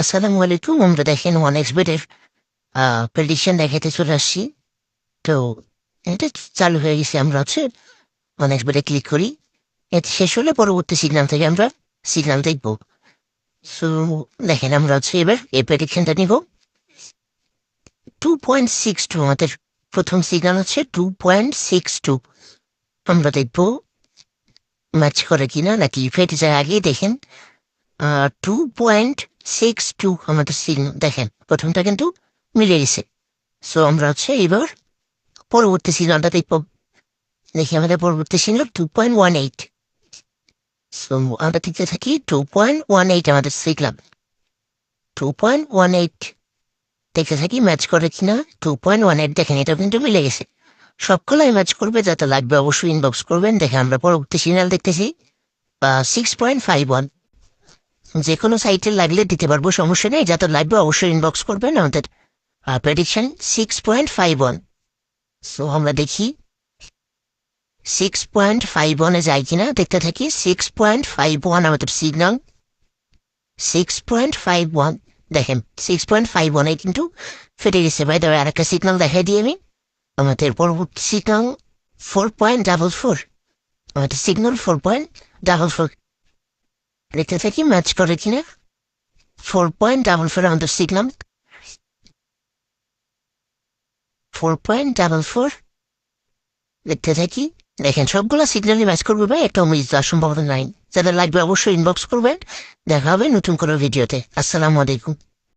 আসসালামু আলাইকুম। আমরা দেখেন OneXBet-এর প্রেডিকশন দেখাতে চলে আসছি। তো এটা চালু হয়ে গেছে। আমরা OneXBet-এ ক্লিক করি। এটা শেষ হলে পরবর্তী সিগন্যাল থেকে আমরা সিগন্যাল দেখব। সো দেখেন আমরা এবার এই প্রেডিকশনটা নিব। 2.62 আমাদের প্রথম সিগন্যাল হচ্ছে 2.62। আমরা দেখব ম্যাচ করে কিনা নাকি ফেটে যায়। আগেই দেখেন 2.62 আমাদের সিগন্যাল দেখেন প্রথমটা কিন্তু মিলে গেছে। সো আমরা এবার পরবর্তী সিজনটা দেখব। দেখি আমাদের পরবর্তী সিজন 2.18। সো আমরা দেখতে থাকি 2.18 আমাদের শিখলাম। 2.18 দেখতে থাকি ম্যাচ করে কিনা। 2.18 দেখেন এটা কিন্তু মিলে গেছে। সবগুলাই ম্যাচ করবে, যাতে লাগবে অবশ্যই ইনবক্স করবেন। দেখে আমরা পরবর্তী সিগন্যাল দেখতেছি 6.51। যে কোনো সাইটে লাগলে দিতে পারবো, সমস্যা নেই। যাতে লাগবে অবশ্যই ইনবক্স করবেন। আমাদের প্রেডিকশন 6.51। সো আমরা দেখি 6.51-এ যায় কিনা দেখতে থাকি। 6.51 আমাদের সিগন্যাল। 6.51 দেখেন 6.51-এ কিন্তু ফেটে গেছে। ভাই তবে আরেকটা সিগন্যাল দেখাই দিই আমি। আমাদের পরবর্তী সিগন্যাল 4.44। আমাদের সিগন্যাল 4.44 দেখতে থাকি ম্যাচ করে কিনা। 4.44 আমাদের সিগন্যাল। 4.44 দেখতে থাকি। দেখেন সবগুলো সিগন্যালই ম্যাচ করবে ভাই, একটা মিস দেওয়ার সম্ভাবনা নাই। যাদের লাগবে অবশ্যই ইনবক্স করবেন। দেখা হবে নতুন কোনো ভিডিওতে। আসসালামু আলাইকুম।